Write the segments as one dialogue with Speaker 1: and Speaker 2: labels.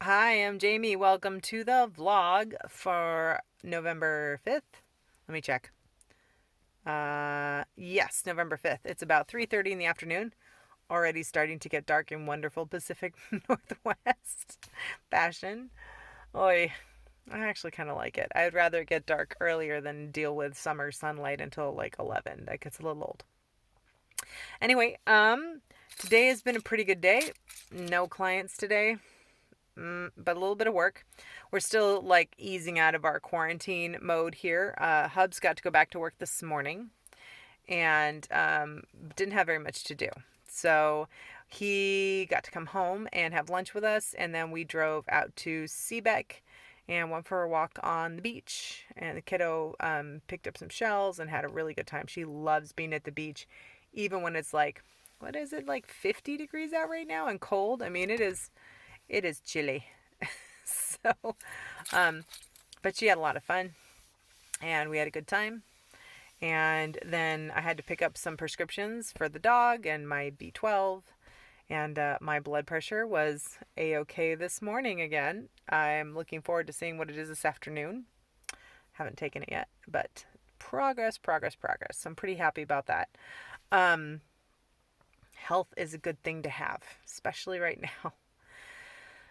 Speaker 1: Hi, I'm Jamie. Welcome to the vlog for November 5th. Let me check. Yes, November 5th. It's about 3:30 in the afternoon. Already starting to get dark in wonderful Pacific Northwest fashion. Oi, I actually kind of like it. I'd rather get dark earlier than deal with summer sunlight until like 11. That gets a little old. Anyway, today has been a pretty good day. No clients today. But a little bit of work. We're still like easing out of our quarantine mode here. Hubs got to go back to work this morning and didn't have very much to do. So he got to come home and have lunch with us, and then we drove out to Seebeck and went for a walk on the beach. And the kiddo picked up some shells and had a really good time. She loves being at the beach, even when it's like, what is it, like 50 degrees out right now and cold? I mean, it is chilly. So, um, but she had a lot of fun and we had a good time. And then I had to pick up some prescriptions for the dog and my B12. And my blood pressure was A-OK this morning again. I'm looking forward to seeing what it is this afternoon. Haven't taken it yet, but progress, progress, progress. I'm pretty happy about that. Um, Health is a good thing to have, especially right now.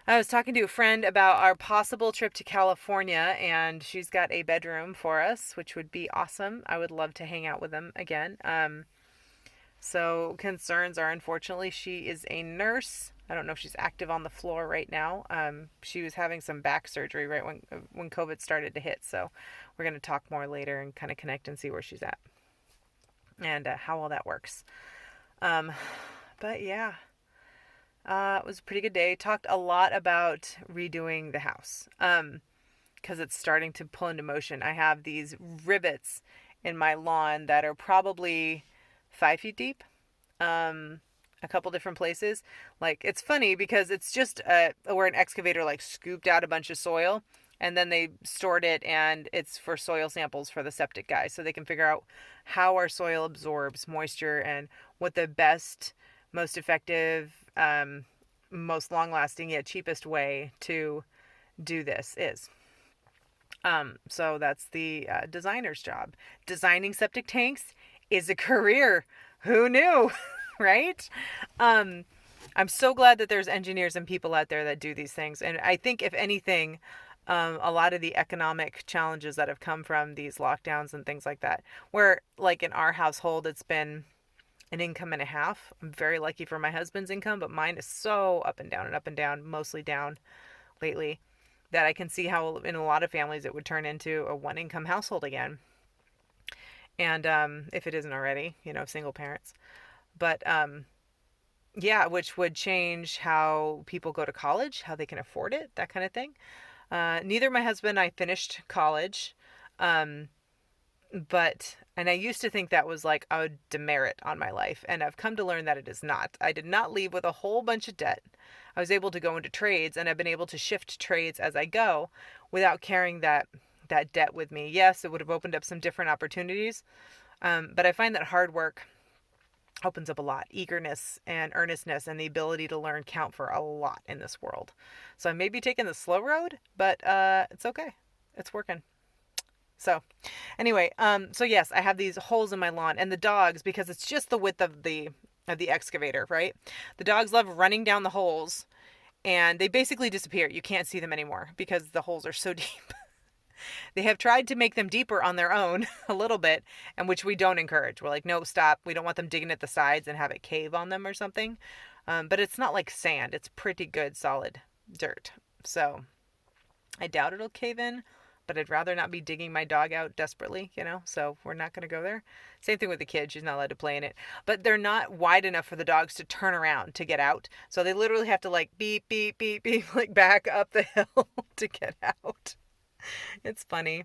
Speaker 1: I was talking to a friend about our possible trip to California, and she's got a bedroom for us, which would be awesome. I would love to hang out with them again. So concerns are, unfortunately, she is a nurse. I don't know if she's active on the floor right now. She was having some back surgery right when COVID started to hit. So we're going to talk more later and kind of connect and see where she's at and how all that works. Um, but yeah, it was a pretty good day. Talked a lot about redoing the house. Because it's starting to pull into motion. I have these rivets in my lawn that are probably 5 feet deep. Um, a couple different places. Like it's funny because it's just where an excavator like scooped out a bunch of soil and then they stored it, and it's for soil samples for the septic guys so they can figure out how our soil absorbs moisture and what the best, most effective, most long lasting yet cheapest way to do this is. So that's the designer's job. Designing septic tanks is a career. Who knew, right? Um, I'm so glad that there's engineers and people out there that do these things. And I think, if anything, a lot of the economic challenges that have come from these lockdowns and things like that, where, like in our household, it's been an income and a half. I'm very lucky for my husband's income, but mine is so up and down, mostly down lately, that I can see how in a lot of families it would turn into a one income household again. And if it isn't already, single parents. But yeah, which would change how people go to college, how they can afford it, that kind of thing. Neither my husband and I finished college. Um, and I used to think that was like a demerit on my life. And I've come to learn that it is not. I did not leave with a whole bunch of debt. I was able to go into trades, and I've been able to shift trades as I go without carrying that debt with me. Yes, it would have opened up some different opportunities. But I find that hard work opens up a lot. Eagerness and earnestness and the ability to learn count for a lot in this world. So I may be taking the slow road, but it's okay. It's working. So anyway, so yes, I have these holes in my lawn, and the dogs, because it's just the width of the excavator, right? The dogs love running down the holes, and they basically disappear. You can't see them anymore because the holes are so deep. They have tried to make them deeper on their own a little bit, and which we don't encourage. We're like, no, stop. We don't want them digging at the sides and have it cave on them or something. But it's not like sand. It's pretty good, solid dirt. So I doubt it'll cave in, but I'd rather not be digging my dog out desperately. So we're not going to go there. Same thing with the kid. She's not allowed to play in it. But they're not wide enough for the dogs to turn around to get out. So they literally have to like beep, beep, beep, beep, like back up the hill to get out. It's funny.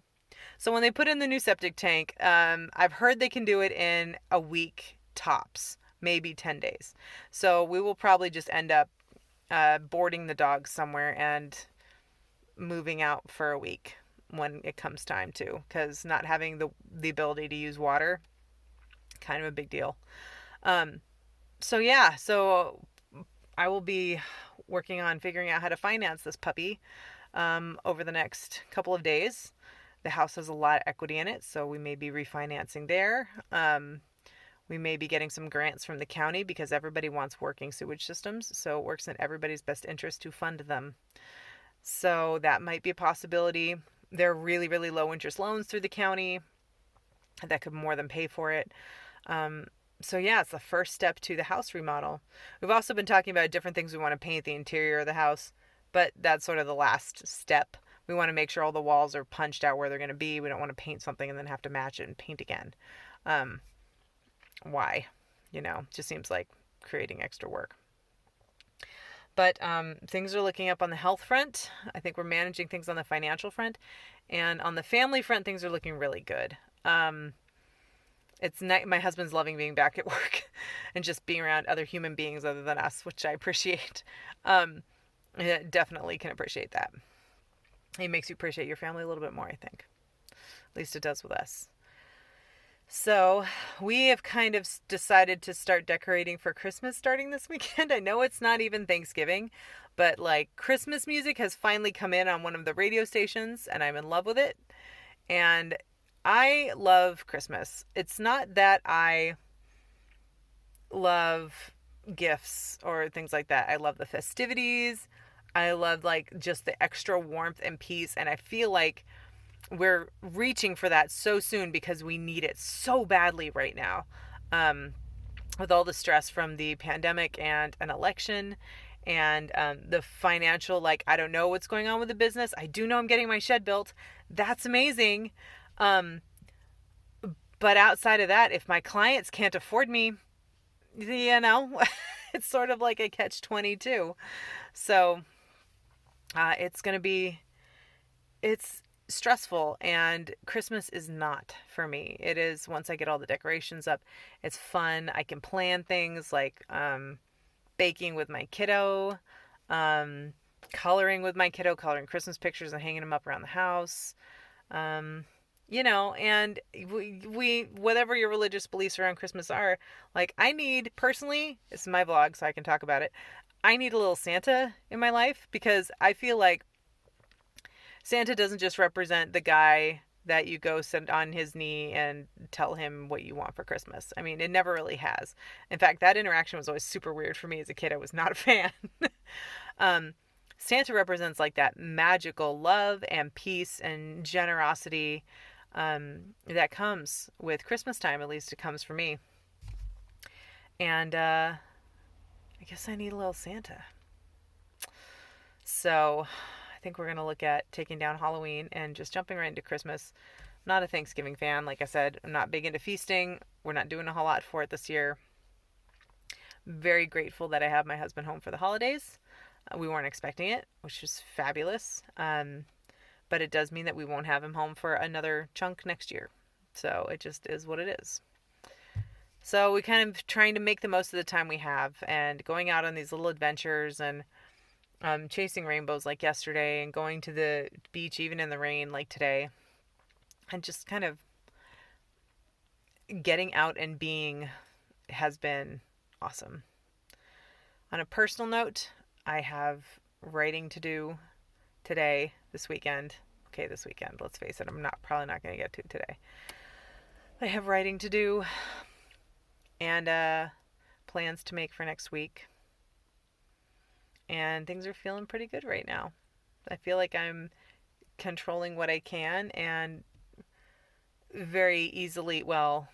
Speaker 1: So when they put in the new septic tank, I've heard they can do it in a week tops, maybe 10 days. So we will probably just end up boarding the dogs somewhere and moving out for a week when it comes time to, because not having the ability to use water, kind of a big deal. Um, so yeah, so I will be working on figuring out how to finance this puppy over the next couple of days. The house has a lot of equity in it, so we may be refinancing there. We may be getting some grants from the county because everybody wants working sewage systems, so it works in everybody's best interest to fund them. So that might be a possibility. There are really, really low interest loans through the county that could more than pay for it. So yeah, it's the first step to the house remodel. We've also been talking about different things we want to paint the interior of the house, but that's sort of the last step. We want to make sure all the walls are punched out where they're going to be. We don't want to paint something and then have to match it and paint again. Why? Just seems like creating extra work. But things are looking up on the health front. I think we're managing things on the financial front. And on the family front, things are looking really good. It's my husband's loving being back at work and just being around other human beings other than us, which I appreciate. I definitely can appreciate that. It makes you appreciate your family a little bit more, I think. At least it does with us. So we have kind of decided to start decorating for Christmas starting this weekend. I know it's not even Thanksgiving, but like Christmas music has finally come in on one of the radio stations and I'm in love with it. And I love Christmas. It's not that I love gifts or things like that. I love the festivities. I love like just the extra warmth and peace. And I feel like we're reaching for that so soon because we need it so badly right now. With all the stress from the pandemic and an election and the financial, like, I don't know what's going on with the business. I do know I'm getting my shed built. That's amazing. But outside of that, if my clients can't afford me, it's sort of like a catch-22. So it's stressful, and Christmas is not for me. It is once I get all the decorations up. It's fun. I can plan things like baking with my kiddo, coloring with my kiddo, coloring Christmas pictures and hanging them up around the house. And we whatever your religious beliefs around Christmas are, like I need personally, this is my vlog so I can talk about it. I need a little Santa in my life because I feel like Santa doesn't just represent the guy that you go sit on his knee and tell him what you want for Christmas. I mean, it never really has. In fact, that interaction was always super weird for me as a kid. I was not a fan. Santa represents like that magical love and peace and generosity that comes with Christmas time. At least it comes for me. And I guess I need a little Santa. So I think we're going to look at taking down Halloween and just jumping right into Christmas. I'm not a Thanksgiving fan. Like I said, I'm not big into feasting. We're not doing a whole lot for it this year. Very grateful that I have my husband home for the holidays. We weren't expecting it, which is fabulous. But it does mean that we won't have him home for another chunk next year. So it just is what it is. So we kind of trying to make the most of the time we have and going out on these little adventures and chasing rainbows like yesterday and going to the beach even in the rain like today. And just kind of getting out and being has been awesome. On a personal note, I have writing to do today, this weekend. Okay, this weekend, let's face it, I'm probably not going to get to it today. I have writing to do and plans to make for next week. And things are feeling pretty good right now. I feel like I'm controlling what I can and very easily, well,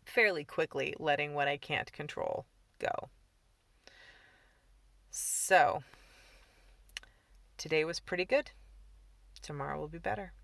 Speaker 1: fairly quickly letting what I can't control go. So, today was pretty good. Tomorrow will be better.